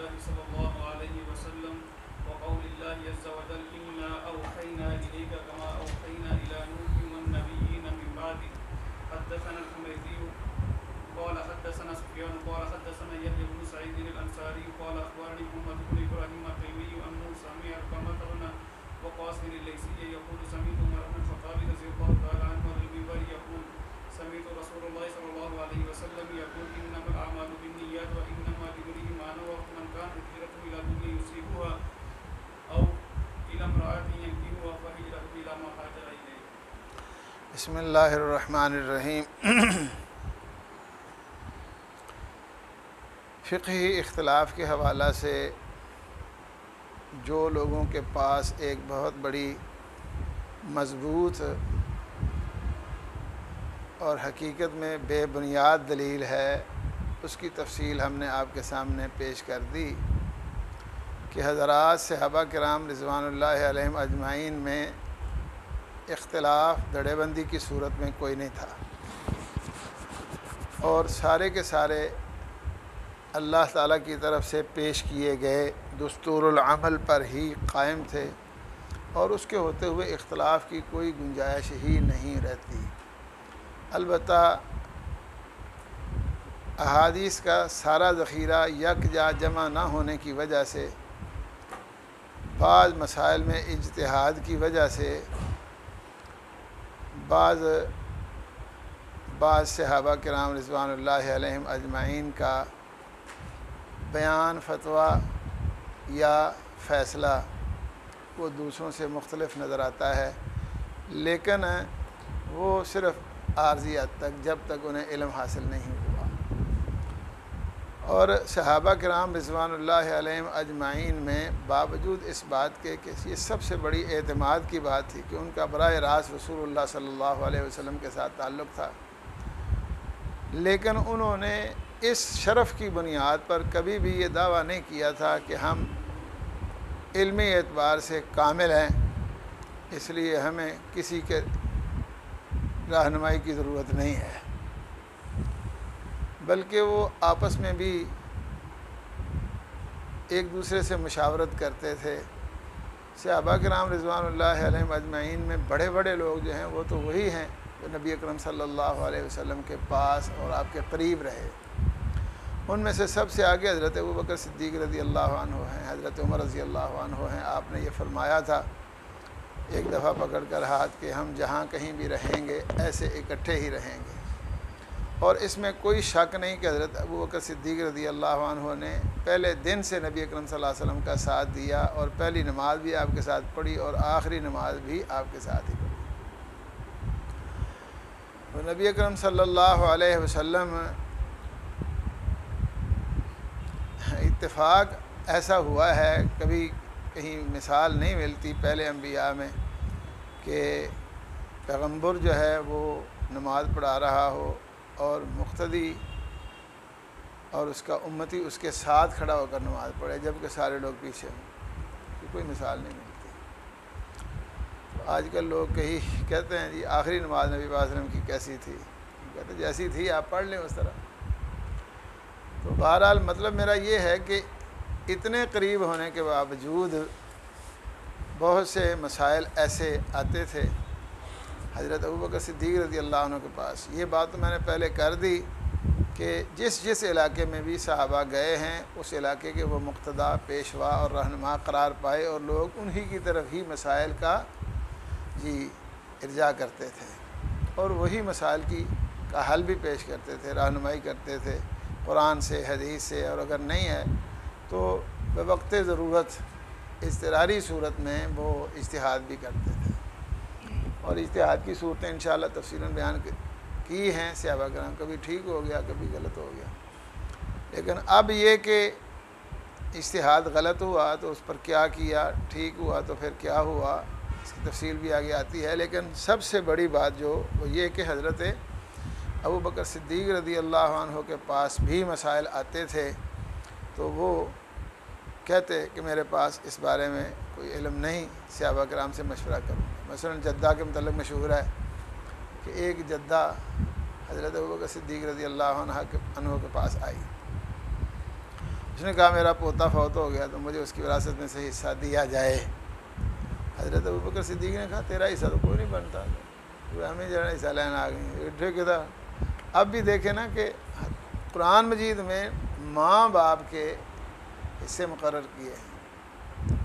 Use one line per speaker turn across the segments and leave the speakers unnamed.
الله صلى الله عليه وسلم وقول الله عز وجل إنا أوحينا إليك كما أوحينا إلى نوح والنبيين من بعده. حدثنا الحميدي قال حدثنا سفيان قال حدثنا يحيى بن سعيد الأنصاري قال أخبرني محمد بن إبراهيم التيمي أنه سمع عكرمة بن وقاص الليثي يقول سمعت عمر بن الخطاب رضي الله تعالى عنه على المنبر يقول سمعت رسول الله صلى الله عليه وسلم يقول إنما الأعمال بالنيات وإنما لامرئ ما نوى من كانت هجرته إلى دنيا يصيبها أو إلى امرأة ينكحها فهجرته إلى ما هاجر إليه.
بسم اللہ الرحمن الرحیم. فقہی اختلاف کے حوالہ سے جو لوگوں کے پاس ایک بہت بڑی مضبوط اور حقیقت میں بے بنیاد دلیل ہے، اس کی تفصیل ہم نے آپ کے سامنے پیش کر دی کہ حضرات صحابہ کرام رضوان اللہ علیہم اجمعین میں اختلاف دڑے بندی کی صورت میں کوئی نہیں تھا، اور سارے کے سارے اللہ تعالیٰ کی طرف سے پیش کیے گئے دستور العمل پر ہی قائم تھے، اور اس کے ہوتے ہوئے اختلاف کی کوئی گنجائش ہی نہیں رہتی. البتہ احادیث کا سارا ذخیرہ یکجا جمع نہ ہونے کی وجہ سے، بعض مسائل میں اجتہاد کی وجہ سے بعض صحابہ کرام رضوان اللہ علیہم اجمعین کا بیان، فتویٰ یا فیصلہ وہ دوسروں سے مختلف نظر آتا ہے، لیکن وہ صرف عارضی حد تک، جب تک انہیں علم حاصل نہیں ہوا. اور صحابہ کرام رضوان اللہ علیہم اجمعین میں باوجود اس بات کے کہ یہ سب سے بڑی اعتماد کی بات تھی کہ ان کا براہ راست رسول اللہ صلی اللہ علیہ وسلم کے ساتھ تعلق تھا، لیکن انہوں نے اس شرف کی بنیاد پر کبھی بھی یہ دعویٰ نہیں کیا تھا کہ ہم علمی اعتبار سے کامل ہیں، اس لیے ہمیں کسی کے رہنمائی کی ضرورت نہیں ہے، بلکہ وہ آپس میں بھی ایک دوسرے سے مشاورت کرتے تھے. صحابہ کرام رضوان اللہ علیہم اجمعین میں بڑے بڑے لوگ جو ہیں وہ تو وہی ہیں جو نبی اکرم صلی اللہ علیہ وسلم کے پاس اور آپ کے قریب رہے. ان میں سے سب سے آگے حضرت ابوبکر صدیق رضی اللہ عنہ ہیں، حضرت عمر رضی اللہ عنہ ہیں. آپ نے یہ فرمایا تھا ایک دفعہ پکڑ کر ہاتھ کہ ہم جہاں کہیں بھی رہیں گے ایسے اکٹھے ہی رہیں گے. اور اس میں کوئی شک نہیں کہ حضرت ابوبکر صدیق رضی اللہ عنہ نے پہلے دن سے نبی اکرم صلی اللہ علیہ وسلم کا ساتھ دیا، اور پہلی نماز بھی آپ کے ساتھ پڑھی اور آخری نماز بھی آپ کے ساتھ ہی پڑھی. اور نبی اکرم صلی اللہ علیہ وسلم اتفاق ایسا ہوا ہے، کبھی کہیں مثال نہیں ملتی پہلے انبیاء میں کہ پیغمبر جو ہے وہ نماز پڑھا رہا ہو اور مقتدی اور اس کا امتی اس کے ساتھ کھڑا ہو کر نماز پڑھے جبکہ سارے لوگ پیچھے ہوں. کوئی مثال نہیں ملتی. آج کل لوگ کہتے ہیں جی آخری نماز نبی صلی اللہ علیہ وسلم کی کیسی تھی، کہتے ہیں جیسی تھی آپ پڑھ لیں اس طرح. تو بہرحال مطلب میرا یہ ہے کہ اتنے قریب ہونے کے باوجود بہت سے مسائل ایسے آتے تھے حضرت ابوبکر صدیق رضی اللہ عنہ کے پاس. یہ بات تو میں نے پہلے کر دی کہ جس علاقے میں بھی صحابہ گئے ہیں اس علاقے کے وہ مقتدا، پیشوا اور رہنما قرار پائے، اور لوگ انہی کی طرف ہی مسائل کا ارجاع کرتے تھے، اور وہی مسائل کا حل بھی پیش کرتے تھے، رہنمائی کرتے تھے قرآن سے، حدیث سے، اور اگر نہیں ہے تو بوقت ضرورت اضطراری صورت میں وہ اجتہاد بھی کرتے تھے. اور اجتہاد کی صورتیں انشاءاللہ تفصیلاً بیان کی ہیں صحابہ کرام، کبھی ٹھیک ہو گیا کبھی غلط ہو گیا. لیکن اب یہ کہ اجتہاد غلط ہوا تو اس پر کیا کیا، ٹھیک ہوا تو پھر کیا ہوا، اس کی تفصیل بھی آگے آتی ہے. لیکن سب سے بڑی بات جو وہ یہ کہ حضرت ابوبکر صدیق رضی اللہ عنہ کے پاس بھی مسائل آتے تھے تو وہ کہتے کہ میرے پاس اس بارے میں کوئی علم نہیں، صحابہ کرام سے مشورہ کروں. مثلا جدہ کے متعلق مشہور ہے کہ ایک جدہ حضرت ابوبکر صدیق رضی اللہ عنہ کے پاس آئی. اس نے کہا میرا پوتا فوت ہو گیا تو مجھے اس کی وراثت میں سے حصہ دیا جائے۔ حضرت ابوبکر صدیق نے کہا تیرا حصہ تو کوئی نہیں بنتا، تو ہمیں جو ہے حصہ لینا آ گئی ٹھیک تھا۔ اب بھی دیکھیں نا کہ قرآن مجید میں ماں باپ کے حصے مقرر کیے ہیں۔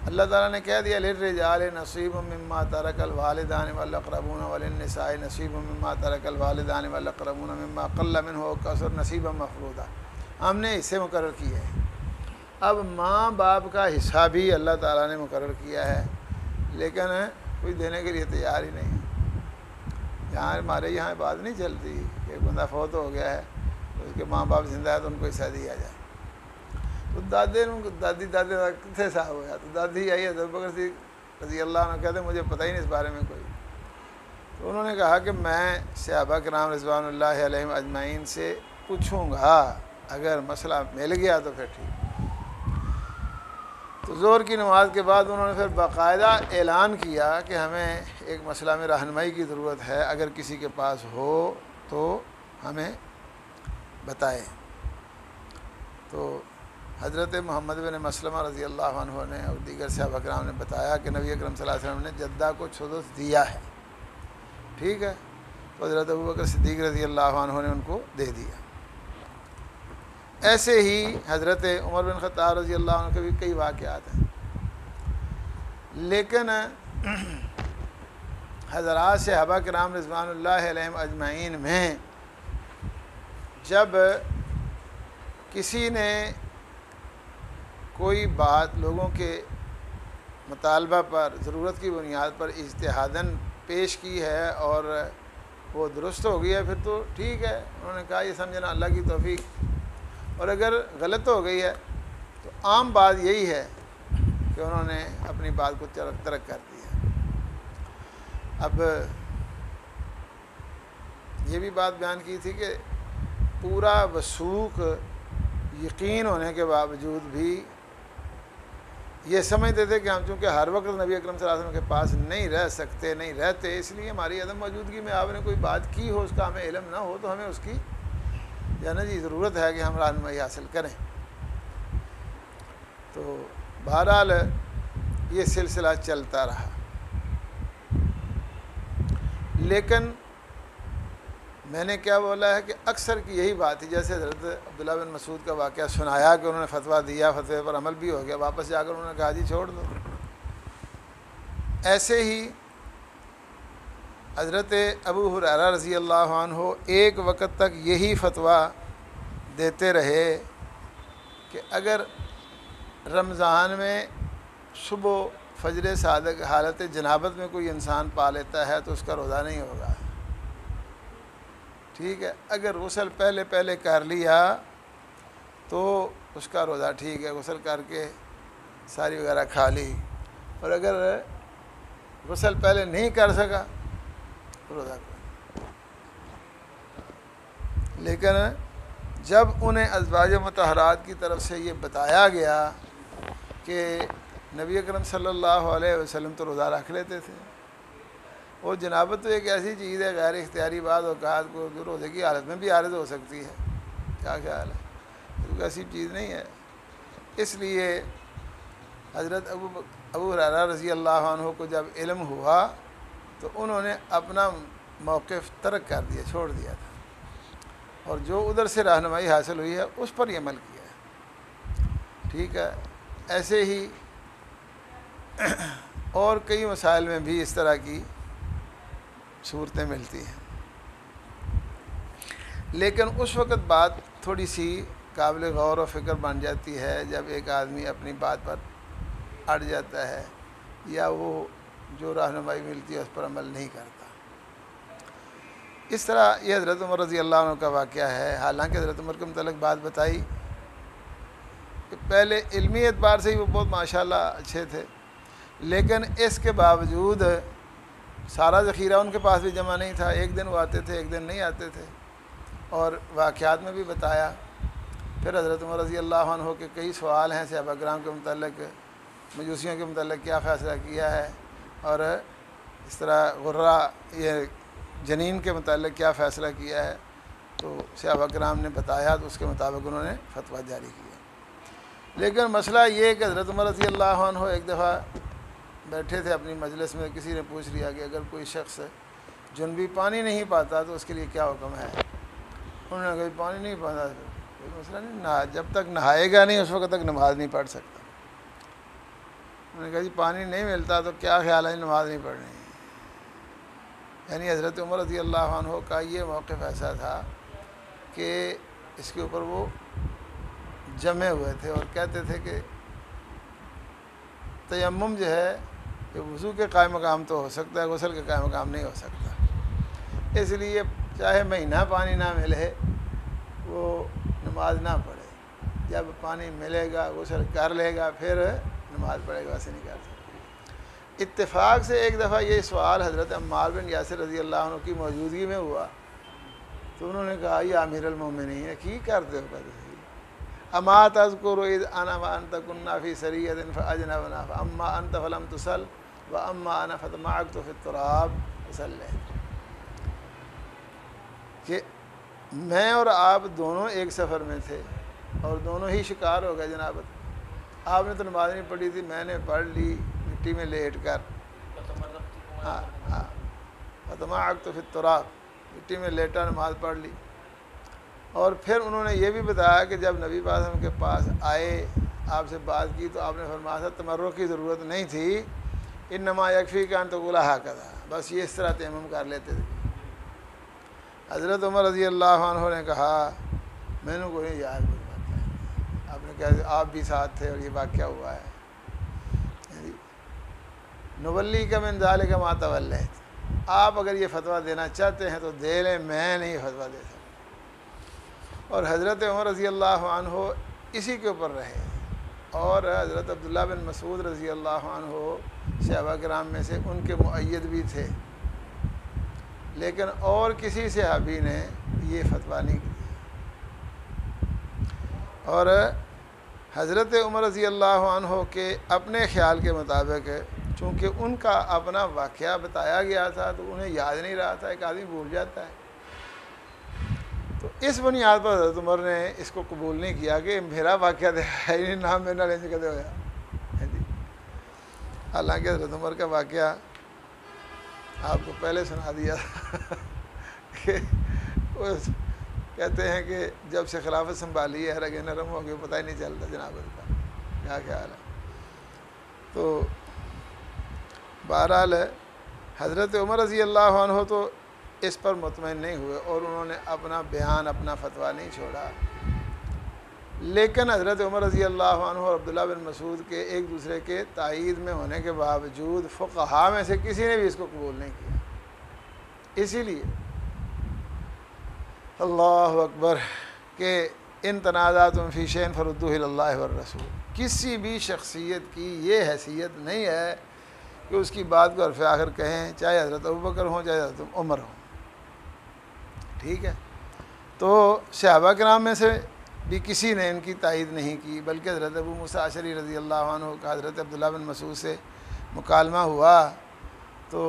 اللہ تعالیٰ نے کہہ دیا للرجال نصیب مما ترک الوالدان والاقربون وللنساء نصیب مما ترک الوالدان والاقربون مما قل منه او کثر نصیبا مفروضا، ہم نے حصے مقرر کیے ہیں۔ اب ماں باپ کا حصہ بھی اللہ تعالیٰ نے مقرر کیا ہے، لیکن کوئی دینے کے لیے تیار ہی نہیں۔ یہاں ہمارے یہاں بات نہیں چلتی کہ ایک بندہ فوت ہو گیا ہے اس کے ماں باپ زندہ ہے تو ان کو حصہ دیا جائے۔ تو دادی کتنے صاحب ہوا تو دادی آئی حضرت ابوبکر صدیق رضی اللہ عنہ کہتے مجھے پتہ ہی نہیں اس بارے میں کوئی۔ تو انہوں نے کہا کہ میں صحابہ کرام رضوان اللہ علیہم اجمعین سے پوچھوں گا، اگر مسئلہ مل گیا تو پھر ٹھیک۔ تو ظہر کی نماز کے بعد انہوں نے پھر باقاعدہ اعلان کیا کہ ہمیں ایک مسئلہ میں رہنمائی کی ضرورت ہے، اگر کسی کے پاس ہو تو ہمیں بتائیں۔ تو حضرت محمد بن مسلمہ رضی اللہ عنہ نے اور دیگر صحابہ کرام نے بتایا کہ نبی اکرم صلی اللہ علیہ وسلم نے جدہ کو سدس دیا ہے، ٹھیک ہے۔ تو حضرت ابوبکر صدیق رضی اللہ عنہ نے ان کو دے دیا۔ ایسے ہی حضرت عمر بن خطاب رضی اللہ عنہ کے بھی کئی واقعات ہیں، لیکن حضرات صحابہ کرام رضوان اللہ علیہم اجمعین میں جب کسی نے کوئی بات لوگوں کے مطالبہ پر ضرورت کی بنیاد پر اجتہاداً پیش کی ہے اور وہ درست ہو گئی ہے پھر تو ٹھیک ہے، انہوں نے کہا یہ سمجھنا اللہ کی توفیق، اور اگر غلط ہو گئی ہے تو عام بات یہی ہے کہ انہوں نے اپنی بات کو ترک کر دیا۔ اب یہ بھی بات بیان کی تھی کہ پورا وثوق یقین ہونے کے باوجود بھی یہ سمجھتے تھے کہ ہم چونکہ ہر وقت نبی اکرم صلی اللہ علیہ وسلم کے پاس نہیں رہ سکتے، نہیں رہتے، اس لیے ہماری عدم موجودگی میں آپ نے کوئی بات کی ہو اس کا ہمیں علم نہ ہو تو ہمیں اس کی جی ضرورت ہے کہ ہم رہنمائی حاصل کریں۔ تو بہرحال یہ سلسلہ چلتا رہا، لیکن میں نے کیا بولا ہے کہ اکثر کی یہی بات تھی، جیسے حضرت عبداللہ بن مسعود کا واقعہ سنایا کہ انہوں نے فتویٰ دیا، فتوے پر عمل بھی ہو گیا، واپس جا کر انہوں نے کہا جی چھوڑ دو۔ ایسے ہی حضرت ابو ہریرہ رضی اللہ عنہ ایک وقت تک یہی فتویٰ دیتے رہے کہ اگر رمضان میں صبح فجر صادق حالت جنابت میں کوئی انسان پا لیتا ہے تو اس کا روزہ نہیں ہوگا، ٹھیک ہے۔ اگر غسل پہلے کر لیا تو اس کا روزہ ٹھیک ہے، غسل کر کے ساری وغیرہ کھا لی، اور اگر غسل پہلے نہیں کر سکا روزہ کر۔ لیکن جب انہیں ازواج مطہرات کی طرف سے یہ بتایا گیا کہ نبی اکرم صلی اللہ علیہ وسلم تو روزہ رکھ لیتے تھے، اور جنابت تو ایک ایسی چیز ہے غیر اختیاری بعض اوقات کو جو روزے کی حالت میں بھی عارض ہو سکتی ہے، کیا خیال ہے؟ کوئی ایسی چیز نہیں ہے۔ اس لیے حضرت ابو ہریرہ رضی اللہ عنہ کو جب علم ہوا تو انہوں نے اپنا موقف ترک کر دیا، چھوڑ دیا تھا، اور جو ادھر سے رہنمائی حاصل ہوئی ہے اس پر ہی عمل کیا ہے، ٹھیک ہے۔ ایسے ہی اور کئی مسائل میں بھی اس طرح کی صورتیں ملتی ہیں، لیکن اس وقت بات تھوڑی سی قابل غور و فکر بن جاتی ہے جب ایک آدمی اپنی بات پر اڑ جاتا ہے یا وہ جو رہنمائی ملتی ہے اس پر عمل نہیں کرتا۔ اس طرح یہ حضرت عمر رضی اللہ عنہ کا واقعہ ہے۔ حالانکہ حضرت عمر کے متعلق بات بتائی کہ پہلے علمی اعتبار سے ہی وہ بہت ماشاءاللہ اچھے تھے، لیکن اس کے باوجود سارا ذخیرہ ان کے پاس بھی جمع نہیں تھا، ایک دن وہ آتے تھے ایک دن نہیں آتے تھے، اور واقعات میں بھی بتایا۔ پھر حضرت عمر رضی اللہ عنہ کے کئی سوال ہیں صحابہ کرام کے متعلق، مجوسیوں کے متعلق کیا فیصلہ کیا ہے، اور اس طرح غرہ یہ جنین کے متعلق کیا فیصلہ کیا ہے، تو صحابہ کرام نے بتایا تو اس کے مطابق انہوں نے فتویٰ جاری کیا۔ لیکن مسئلہ یہ کہ حضرت عمر رضی اللہ عنہ ایک دفعہ بیٹھے تھے اپنی مجلس میں، کسی نے پوچھ لیا کہ اگر کوئی شخص جنبی پانی نہیں پاتا تو اس کے لیے کیا حکم ہے؟ انہوں نے کہا پانی نہیں پاتا کوئی مسئلہ نہیں، جب تک نہائے گا نہیں اس وقت تک نماز نہیں پڑھ سکتا۔ انہوں نے کہا جی پانی نہیں ملتا تو کیا خیال ہے نماز نہیں پڑھنی؟ یعنی حضرت عمر رضی اللہ عنہ کا یہ موقف ایسا تھا کہ اس کے اوپر وہ جمے ہوئے تھے اور کہتے تھے کہ تیمم جو ہے کہ وضو کے قائم مقام تو ہو سکتا ہے، غسل کے قائم مقام نہیں ہو سکتا، اس لیے چاہے مہینہ پانی نہ ملے وہ نماز نہ پڑھے، جب پانی ملے گا غسل کر لے گا پھر نماز پڑھے گا، ویسے نہیں کر سکتا۔ اتفاق سے ایک دفعہ یہ سوال حضرت عمار بن یاسر رضی اللہ عنہ کی موجودگی میں ہوا تو انہوں نے کہا یا امیر المومنین کی کرتے ہو کہتے اما تذکر اذ انا وانت كنا فی سریۃ فاجنبنا فاما انت فلم تصل واما انا فتمعت فی التراب صلیت، کہ میں اور آپ دونوں ایک سفر میں تھے اور دونوں ہی شکار ہو گئے جنابت، آپ نے تو نماز نہیں پڑھی تھی، میں نے پڑھ لی مٹی میں لیٹ کر، فتمعت فی التراب، مٹی میں لیٹا نماز پڑھ لی۔ اور پھر انہوں نے یہ بھی بتایا کہ جب نبی پاک صلی اللہ علیہ وسلم کے پاس آئے آپ سے بات کی تو آپ نے فرمایا تھا تمرک کی ضرورت نہیں تھی، انما یکفیک ان تقول ھکذا، بس یہ اس طرح تیمم کر لیتے تھے۔ حضرت عمر رضی اللہ عنہ نے کہا میں نے کوئی یاد نہیں واقعہ، آپ نے کہا آپ بھی ساتھ تھے اور یہ واقعہ ہوا ہے، نولی کا من ذالک ما تولیت، آپ اگر یہ فتویٰ دینا چاہتے ہیں تو دے لیں، میں نہیں فتویٰ دے سکتا۔ اور حضرت عمر رضی اللہ عنہ اسی کے اوپر رہے، اور حضرت عبداللہ بن مسعود رضی اللہ عنہ صحابہ کرام میں سے ان کے مؤید بھی تھے، لیکن اور کسی صحابی نے یہ فتویٰ نہیں کیا۔ اور حضرت عمر رضی اللہ عنہ کے اپنے خیال کے مطابق چونکہ ان کا اپنا واقعہ بتایا گیا تھا تو انہیں یاد نہیں رہا تھا، ایک آدمی بھول جاتا ہے، تو اس بنیاد پر حضرت عمر نے اس کو قبول نہیں کیا کہ میرا واقعہ ہے نہیں، نام میرا لینے کہتے ہوا جی۔ حالانکہ حضرت عمر کا واقعہ آپ کو پہلے سنا دیا کہ کہتے ہیں کہ جب سے خلافت سنبھالی ہے رگیں نرم ہو گئے، پتہ ہی نہیں چلتا جناب کا کیا خیال ہے۔ تو بہرحال حضرت عمر رضی اللہ عنہ تو اس پر مطمئن نہیں ہوئے اور انہوں نے اپنا بیان اپنا فتویٰ نہیں چھوڑا، لیکن حضرت عمر رضی اللہ عنہ اور عبداللہ بن مسعود کے ایک دوسرے کے تائید میں ہونے کے باوجود فقہاء میں سے کسی نے بھی اس کو قبول نہیں کیا۔ اسی لیے اللہ اکبر کہ ان تنازعتم فی شیء فردوہ الی اللہ والرسول، کسی بھی شخصیت کی یہ حیثیت نہیں ہے کہ اس کی بات کو عرف آخر کہیں، چاہے حضرت ابوبکر ہوں چاہے حضرت عمر ہوں، ٹھیک ہے۔ تو صحابہ کرام میں سے بھی کسی نے ان کی تائید نہیں کی، بلکہ حضرت ابو موسیٰ اشعری رضی اللہ عنہ کا حضرت عبداللہ بن مسعود سے مکالمہ ہوا تو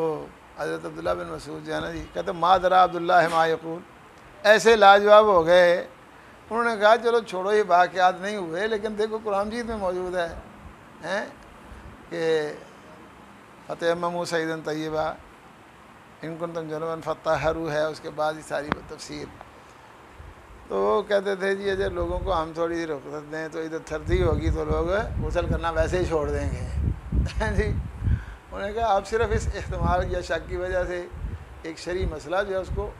حضرت عبداللہ بن مسعود جو ہے نا جی کہتے ما درا عبداللہ ما یقول، ایسے لاجواب ہو گئے، انہوں نے کہا چلو چھوڑو یہ واقعات نہیں ہوئے، لیکن دیکھو قرآن مجید میں موجود ہے کہ فتیمموا صعیدا طیبا ان کنتم جنبا فطہروا ہے، اس کے بعد یہ ساری تفسیر۔ تو وہ کہتے تھے جی اگر لوگوں کو ہم تھوڑی سی رخصت دیں تو ادھر سردی ہوگی تو لوگ غسل کرنا ویسے ہی چھوڑ دیں گے جی۔ انہوں نے کہا آپ صرف اس احتمال یا شک کی وجہ سے ایک شرعی مسئلہ جو ہے اس کو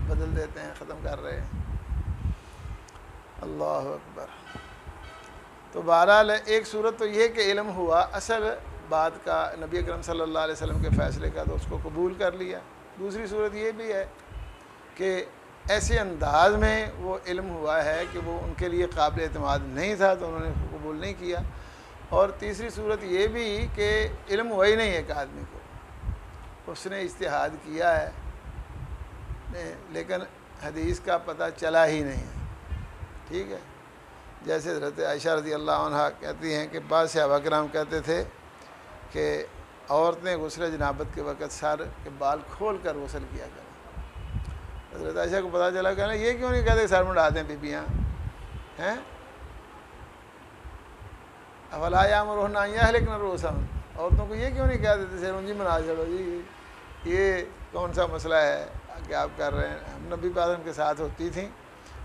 بدل دیتے ہیں، ختم کر رہے ہیں۔ اللہ اکبر۔ تو بہرحال ایک صورت تو یہ کہ علم ہوا اصل بات کا نبی اکرم صلی اللہ علیہ وسلم کے فیصلے کا تو اس کو قبول کر لیا، دوسری صورت یہ بھی ہے کہ ایسے انداز میں وہ علم ہوا ہے کہ وہ ان کے لیے قابل اعتماد نہیں تھا تو انہوں نے قبول نہیں کیا، اور تیسری صورت یہ بھی کہ علم ہوا ہی نہیں ایک آدمی کو، اس نے اجتہاد کیا ہے لیکن حدیث کا پتہ چلا ہی نہیں ہے، ٹھیک ہے۔ جیسے حضرت عائشہ رضی اللہ عنہ کہتی ہیں کہ بعض صحابہ کرام کہتے تھے کہ عورتیں غسل جنابت کے وقت سر کے بال کھول کر غسل کیا کریں۔ حضرت عائشہ کو پتہ چلا کہ یہ کیوں نہیں کہتے سر منڈا دیں بیبیاں ہیں، افلا یامرہن ان یہلکن رؤوسہن، عورتوں کو یہ کیوں نہیں کہہ دیتے سرونجی بنا چلو جی، یہ کون سا مسئلہ ہے کہ آپ کر رہے ہیں؟ ہم نبی پاک کے ساتھ ہوتی تھیں،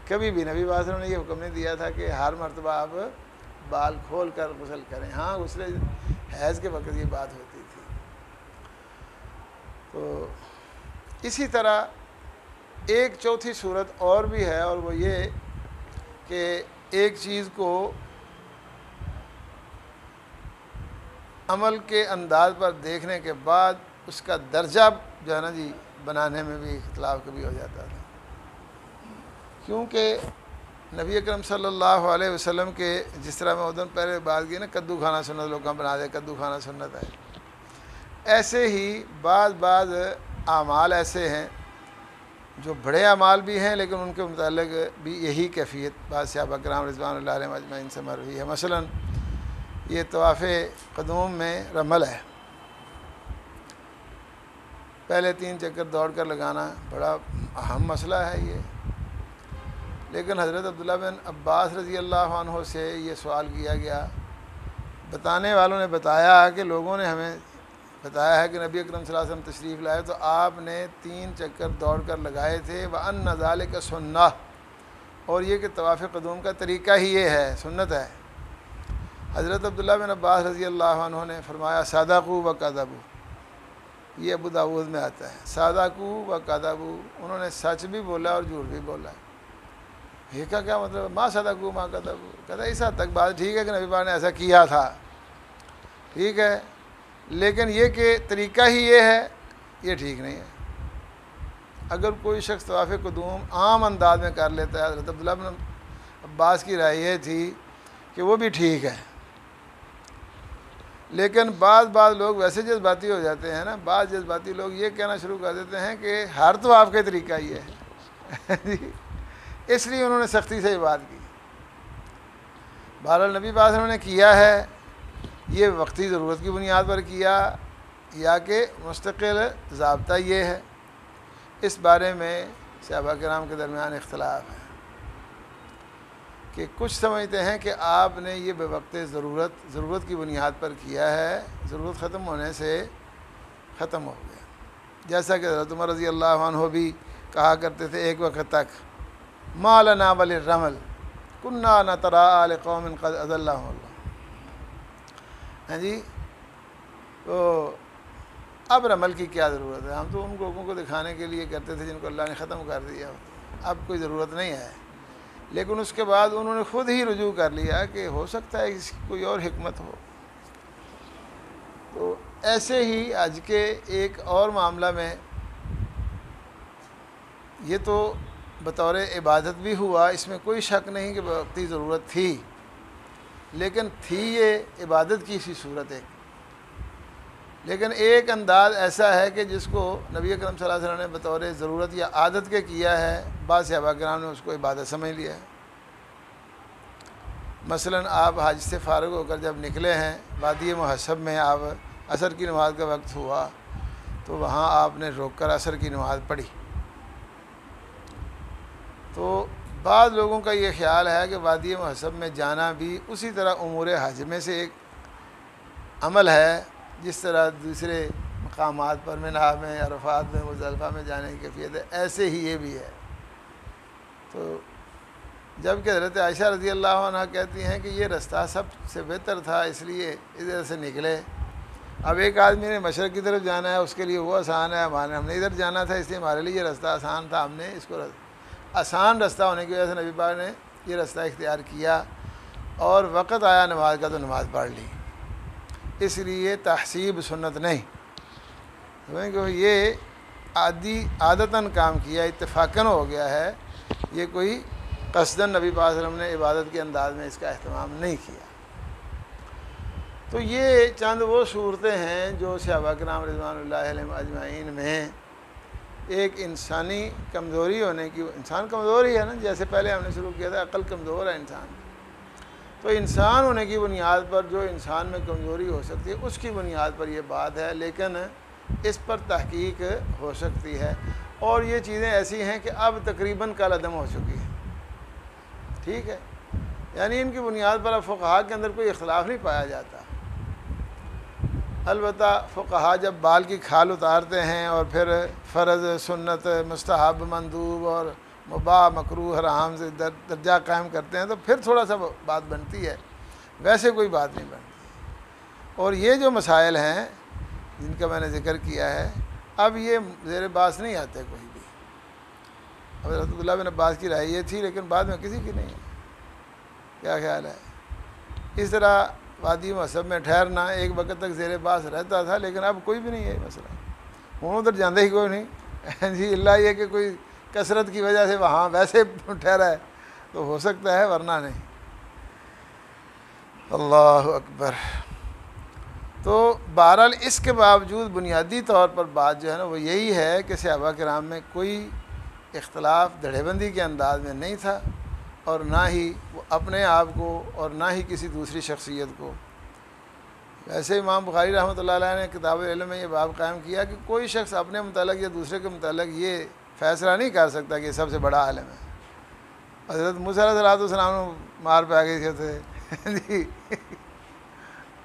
کبھی بھی نبی پاک نے یہ حکم نہیں دیا تھا کہ ہر مرتبہ آپ بال کھول کر غسل کریں، ہاں غسل حیض کے وقت یہ بات ہوتی تھی۔ تو اسی طرح ایک چوتھی صورت اور بھی ہے، اور وہ یہ کہ ایک چیز کو عمل کے انداز پر دیکھنے کے بعد اس کا درجہ جو ہے نا جی بنانے میں بھی اختلاف کبھی ہو جاتا تھا، کیونکہ نبی اکرم صلی اللہ علیہ وسلم کے جس طرح میں ادھر پہلے بات کی نا کدو کھانا سنت، لوگ بنا دے کدو کھانا سنت ہے، ایسے ہی بعض اعمال ایسے ہیں جو بڑے اعمال بھی ہیں لیکن ان کے متعلق بھی یہی کیفیت بعض صحابہ کرام رضوان اللہ علیہم اجمعین سے مروی ہے۔ مثلا یہ طواف قدوم میں رمل ہے، پہلے 3 چکر دوڑ کر لگانا بڑا اہم مسئلہ ہے یہ، لیکن حضرت عبداللہ بن عباس رضی اللہ عنہ سے یہ سوال کیا گیا، بتانے والوں نے بتایا کہ لوگوں نے ہمیں بتایا ہے کہ نبی اکرم صلی اللہ علیہ وسلم تشریف لائے تو آپ نے 3 چکر دوڑ کر لگائے تھے، وَأَنَّ ذَلِكَ سُنَّةٌ، اور یہ کہ طواف قدوم کا طریقہ ہی یہ ہے، سنت ہے۔ حضرت عبداللہ بن عباس رضی اللہ عنہ نے فرمایا صدقوا وکذبوا، یہ ابو داؤد میں آتا ہے، صدقوا وکذبوا، انہوں نے سچ بھی بولا اور جھوٹ بھی بولا۔ یہ کا کیا مطلب؟ ما صدقوا ما کذبوا، کہتا ہے اس حد تک بات ٹھیک ہے کہ نبی پاک نے ایسا کیا تھا، ٹھیک ہے، لیکن یہ کہ طریقہ ہی یہ ہے، یہ ٹھیک نہیں ہے۔ اگر کوئی شخص طواف قدوم عام انداز میں کر لیتا ہے، حضرت عبداللہ بن عباس کی رائے یہ تھی کہ وہ بھی ٹھیک ہے، لیکن بعض لوگ ویسے جذباتی ہو جاتے ہیں نا، بعض جذباتی لوگ یہ کہنا شروع کر دیتے ہیں کہ ہر طواف کا طریقہ یہ ہے اس لیے انہوں نے سختی سے یہ بات کی۔ بہرحال نبی پاک نے کیا ہے، یہ وقتی ضرورت کی بنیاد پر کیا یا کہ مستقل ضابطہ یہ ہے، اس بارے میں صحابہ کرام کے درمیان اختلاف ہے کہ کچھ سمجھتے ہیں کہ آپ نے یہ بے وقت ضرورت کی بنیاد پر کیا ہے، ضرورت ختم ہونے سے ختم ہو گیا، جیسا کہ حضرت عمر رضی اللہ عنہ بھی کہا کرتے تھے ایک وقت تک ما لنا وللرمل کنا نتراءى لقوم قد اضلهم اللہ، ہاں جی، تو اب رمل کی کیا ضرورت ہے، ہم تو ان لوگوں کو دکھانے کے لیے کرتے تھے جن کو اللہ نے ختم کر دیا، اب کوئی ضرورت نہیں ہے۔ لیکن اس کے بعد انہوں نے خود ہی رجوع کر لیا کہ ہو سکتا ہے اس کی کوئی اور حکمت ہو۔ تو ایسے ہی آج کے ایک اور معاملہ میں یہ تو بطور عبادت بھی ہوا، اس میں کوئی شک نہیں کہ وقتی ضرورت تھی، لیکن تھی یہ عبادت کی سی صورت ایک، لیکن ایک انداز ایسا ہے کہ جس کو نبی اکرم صلی اللہ علیہ وسلم نے بطور ضرورت یا عادت کے کیا ہے، بعض صحابہ کرام نے اس کو عبادت سمجھ لیا ہے۔ مثلا آپ حج سے فارغ ہو کر جب نکلے ہیں، وادی محسب میں آپ عصر کی نماز کا وقت ہوا تو وہاں آپ نے روک کر عصر کی نماز پڑھی، تو بعض لوگوں کا یہ خیال ہے کہ وادی محسب میں جانا بھی اسی طرح امور حج میں سے ایک عمل ہے، جس طرح دوسرے مقامات پر مینا میں، عرفات میں، مزدلفہ میں جانے کی کیفیت ہے، ایسے ہی یہ بھی ہے۔ تو جب کہ حضرت عائشہ رضی اللہ عنہ کہتی ہیں کہ یہ رستہ سب سے بہتر تھا، اس لیے ادھر سے نکلے۔ اب ایک آدمی نے مشرق کی طرف جانا ہے، اس کے لیے وہ آسان ہے، ہم نے ادھر جانا تھا اس لیے ہمارے لیے یہ رستہ آسان تھا، ہم نے اس کو آسان رستہ ہونے کی وجہ سے نبی پاک نے یہ رستہ اختیار کیا، اور وقت آیا نماز کا تو نماز پڑھ لی، اس لیے تحسیب سنت نہیں، کیونکہ یہ عادتاً کام کیا، اتفاقاً ہو گیا ہے، یہ کوئی قصداً نبی پاک صلی اللہ علیہ وسلم نے عبادت کے انداز میں اس کا اہتمام نہیں کیا۔ تو یہ چند وہ صورتیں ہیں جو صحابہ کرام رضوان اللہ علیہم اجمعین میں ایک انسانی کمزوری ہونے کی، انسان کمزور ہی ہے نا، جیسے پہلے ہم نے شروع کیا تھا عقل کمزور ہے انسان، تو انسان ہونے کی بنیاد پر جو انسان میں کمزوری ہو سکتی ہے اس کی بنیاد پر یہ بات ہے، لیکن اس پر تحقیق ہو سکتی ہے، اور یہ چیزیں ایسی ہیں کہ اب تقریباً کالعدم ہو چکی ہیں، ٹھیک ہے، یعنی ان کی بنیاد پر اب فقہا کے اندر کوئی اختلاف نہیں پایا جاتا۔ البتہ فقہا جب بال کی کھال اتارتے ہیں اور پھر فرض، سنت، مستحب، مندوب اور مباح، مکروہ، حرام سے درجہ قائم کرتے ہیں تو پھر تھوڑا سا بات بنتی ہے، ویسے کوئی بات نہیں بنتی۔ اور یہ جو مسائل ہیں جن کا میں نے ذکر کیا ہے، اب یہ زیر بحث نہیں آتے کوئی بھی۔ حضرت عبداللہ بن عباس کی رائے یہ تھی، لیکن بعد میں کسی کی نہیں ہے۔ کیا خیال ہے؟ اس طرح وادی مذہب میں ٹھہرنا ایک وقت تک زیر بحث رہتا تھا، لیکن اب کوئی بھی نہیں ہے مسئلہ، ہوں ادھر جاندے ہی کوئی نہیں جی، اللہ یہ کہ کوئی کثرت کی وجہ سے وہاں ویسے ٹھہرا ہے تو ہو سکتا ہے، ورنہ نہیں۔ اللہ اکبر۔ تو بہرحال اس کے باوجود بنیادی طور پر بات جو ہے نا وہ یہی ہے کہ صحابہ کرام میں کوئی اختلاف دھڑے بندی کے انداز میں نہیں تھا، اور نہ ہی وہ اپنے آپ کو اور نہ ہی کسی دوسری شخصیت کو۔ ویسے امام بخاری رحمۃ اللہ علیہ نے کتاب العلم میں یہ باب قائم کیا کہ کوئی شخص اپنے متعلق یا دوسرے کے متعلق یہ فیصلہ نہیں کر سکتا کہ یہ سب سے بڑا عالم ہے۔ حضرت موسیٰ علیہ السلام مار پہ آ گئی تھے جی،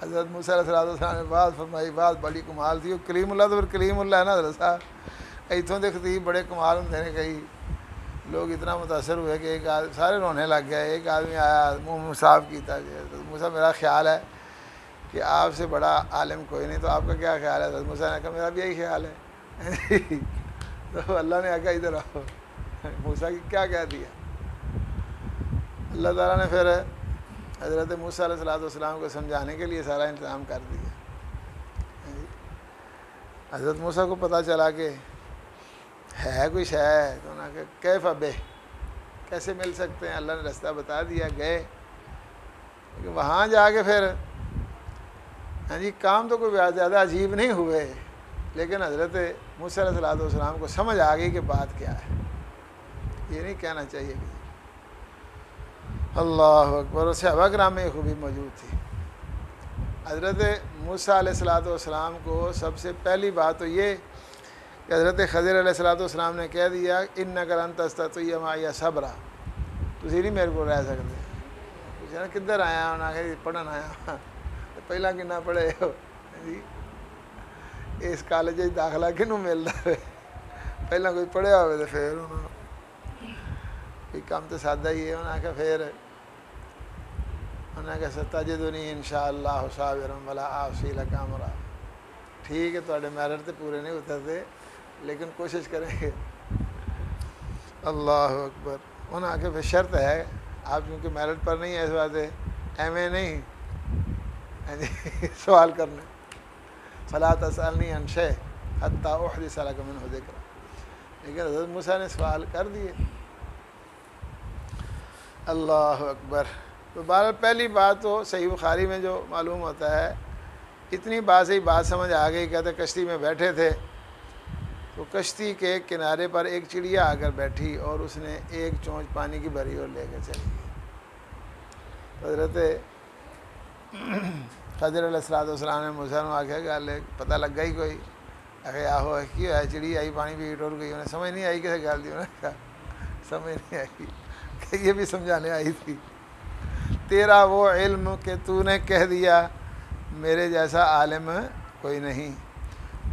حضرت موسیٰ علیہ السلام نے بات فرمائی، بات بڑی کمال تھی۔ وہ کلیم اللہ تو پھر کلیم اللہ ہے نا حضرت صاحب، ایتھوں دے خطیب بڑے کمال ہوتے ہیں، کئی لوگ اتنا متاثر ہوئے کہ ایک آدمی سارے رونے لگ گئے۔ ایک آدمی آیا منہ صاف کیتا کہ حضرت موسیٰ میرا خیال ہے کہ آپ سے بڑا عالم کوئی نہیں، تو آپ کا کیا خیال ہے؟ حضرت موسیٰ نے کہا میرا بھی یہی خیال ہے تو اللہ نے آگا ادھر آؤ، موسیٰ کی کیا کہہ دیا؟ اللہ تعالیٰ نے پھر حضرت موسیٰ علیہ السلام کو سمجھانے کے لیے سارا انتظام کر دیا۔ حضرت موسیٰ کو پتہ چلا کہ ہے کوئی شے، تو انہوں نے کہا کیف بہ، کیسے مل سکتے ہیں؟ اللہ نے رستہ بتا دیا، گئے۔ لیکن وہاں جا کے پھر جی کام تو کوئی زیادہ عجیب نہیں ہوئے، لیکن حضرت موسیٰ علیہ السلام کو سمجھ آ گئی کہ بات کیا ہے۔ یہ نہیں کہنا چاہیے کہ اللہ اکبر۔ اور صحابہ کرام میں یہ خوبی موجود تھی۔ حضرت موسیٰ علیہ السلام کو سب سے پہلی بات تو یہ کہ حضرت خضر علیہ السلام نے کہہ دیا انک لن تستطیع معی صبرا، تسی نہیں میرے کو رہ سکتے۔ پوچھا کدھر آیا؟ انہوں نے کہا پڑھن آیا۔ پہلا کنا پڑھے ہو جی؟ اس کالج داخلہ کنوں ملتا ہے؟ پہلا کوئی پڑھیا ہوئے تو پھر انہوں نے کام تو سادہ ہی ہے۔ انہوں نے کہا پھر انہوں نے کہا ستجدنی انشاءاللہ صابرا ولا اعصی لک امرا۔ ٹھیک ہے تھوڑے میرٹ تو پورے نہیں اترتے، لیکن کوشش کریں گے۔ اللہ اکبر۔ انہوں نے کہا پھر شرط ہے، آپ کیونکہ میرٹ پر نہیں ہے اس واسطے ایم اے نہیں سوال کرنا، فلا تسألنی عن شیء حتی احدث لک منہ ذکرا۔ لیکن حضرت موسیٰ نے سوال کر دیے۔ اللہ اکبر۔ تو بہرحال پہلی بات تو صحیح بخاری میں جو معلوم ہوتا ہے، اتنی بات سے ہی بات سمجھ آ گئی۔ کہتے کشتی میں بیٹھے تھے تو کشتی کے کنارے پر ایک چڑیا آ کر بیٹھی اور اس نے ایک چونچ پانی کی بھری اور لے کر چلی گئی۔ حضرت خضر علیہ السلام نے موسیٰ کو آخیا کہ پتہ لگ گئی کوئی؟ اگر آہو کی ہوا چڑی آئی پانی پی ٹر گئی، انہیں سمجھ نہیں آئی کیسے گال دی؟ انہوں نے کہا سمجھ نہیں آئی کہ یہ بھی سمجھانے آئی تھی، تیرا وہ علم کہ تو نے کہہ دیا میرے جیسا عالم کوئی نہیں،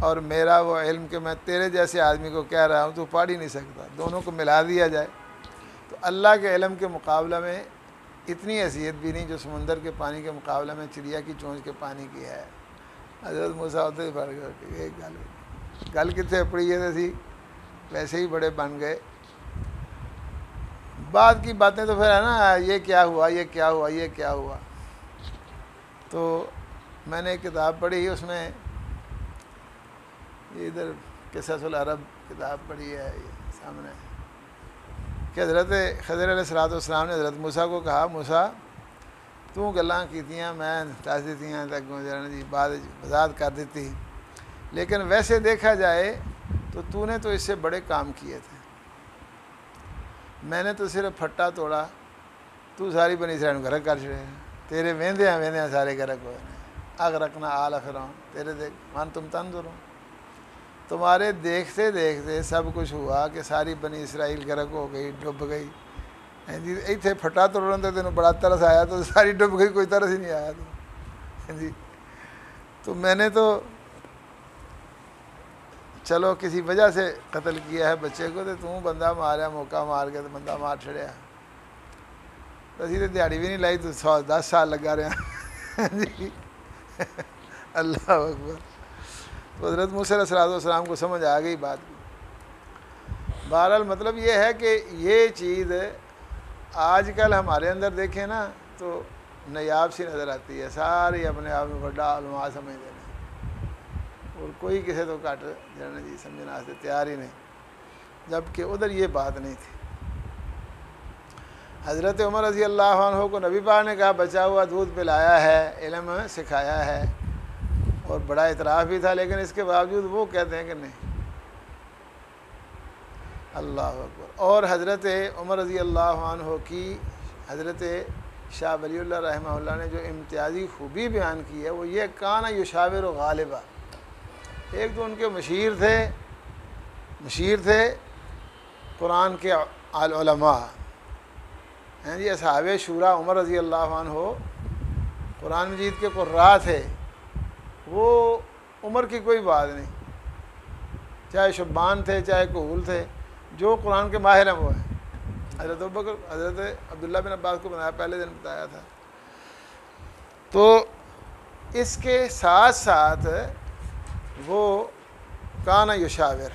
اور میرا وہ علم کہ میں تیرے جیسے آدمی کو کہہ رہا ہوں تو پڑھ ہی نہیں سکتا، دونوں کو ملا دیا جائے تو اللہ کے علم کے مقابلہ میں اتنی حیثیت بھی نہیں جو سمندر کے پانی کے مقابلہ میں چڑیا کی چونچ کے پانی کی ہے۔ حضرت موسیٰ ہوتے ہی پڑھ گئے کہ یہ گل کتنے پڑی ہے تھی، ویسے ہی بڑے بن گئے۔ بعد کی باتیں تو پھر ہے نا، یہ کیا ہوا، یہ کیا ہوا، یہ کیا ہوا۔ تو میں نے ایک کتاب پڑھی، اس میں یہ ادھر قصص العرب کتاب پڑھی ہے یہ سامنے، کہ حضرت خضر علیہ السلام نے حضرت موسیٰ کو کہا موسیٰ تو گلاں کیتیاں میں دس دیتیاں تک جی بعد وضاحت کر دیتی، لیکن ویسے دیکھا جائے تو نے تو اس سے بڑے کام کیے تھے، میں نے تو صرف پھٹا توڑا، تو ساری بنی اسرائیل کو غرق کر چھڑے، تیرے ویندیاں سارے غرق ہوئے ہیں، اغرقنا آل فرعون، تیرے دیکھ مان تم تنظرون، تمہارے دیکھتے دیکھتے سب کچھ ہوا کہ ساری بنی اسرائیل غرق ہو گئی، ڈوب گئی، جی اتنے پھٹا توڑن تو تینوں بڑا ترس آیا تو ساری ڈب گئی، کوئی ترس ہی نہیں آیا جی۔ تو میں نے تو چلو کسی وجہ سے قتل کیا ہے بچے کو، تو بندہ ماریا، موقع مار کے تو بندہ مار چھڑیا، اسی تو دیہڑی بھی نہیں لائی، تو 10 سال لگا رہا جی۔ اللہ اکبر۔ تو حضرت موسیٰ علیہ السلام کو سمجھ آ گئی بات کی۔ بہرحال مطلب یہ ہے کہ یہ چیز آج کل ہمارے اندر دیکھیں نا تو نایاب سی نظر آتی ہے، ساری اپنے آپ میں بڑا علماء سمجھتے ہیں، اور کوئی کسی تو گھٹ جانا جی سمجھنے واسطے تیار ہی نہیں، جبکہ ادھر یہ بات نہیں تھی۔ حضرت عمر رضی اللہ عنہ کو نبی پاک نے کہا بچا ہوا دودھ پلایا ہے، علم سکھایا ہے، اور بڑا اعتراف بھی تھا، لیکن اس کے باوجود وہ کہتے ہیں کہ نہیں۔ اللہ اکبر۔ اور حضرت عمر رضی اللہ عنہ کی حضرت شاہ ولی اللہ رحمہ اللہ نے جو امتیازی خوبی بیان کی ہے وہ یہ کان یشاور غالبا، ایک تو ان کے مشیر تھے قرآن کے علماء ہیں جی، اصحاب شورا عمر رضی اللہ عنہ قرآن مجید کے قراء تھے، وہ عمر کی کوئی بات نہیں، چاہے شبان تھے چاہے کہول تھے، جو قرآن کے ماہر ہیں وہ ہیں۔ حضرت ابوبکر حضرت عبداللہ بن عباس کو بنایا، پہلے دن بتایا تھا۔ تو اس کے ساتھ ساتھ وہ کان یشاور،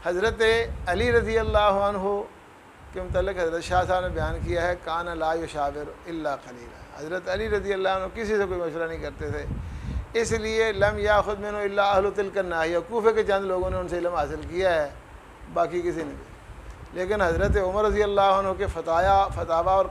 حضرت علی رضی اللہ عنہ کے متعلق حضرت شاہ صاحب نے بیان کیا ہے کان لا یشاور الا قلیلا، حضرت علی رضی اللہ عنہ کسی سے کوئی مشورہ نہیں کرتے تھے، اس لیے لم یاخذ منہ الا اہل تلک الناحیہ، کوفے کے چند لوگوں نے ان سے علم حاصل کیا ہے، باقی کسی نے بھی۔ لیکن حضرت عمر رضی اللہ عنہ کے فتاویٰ اور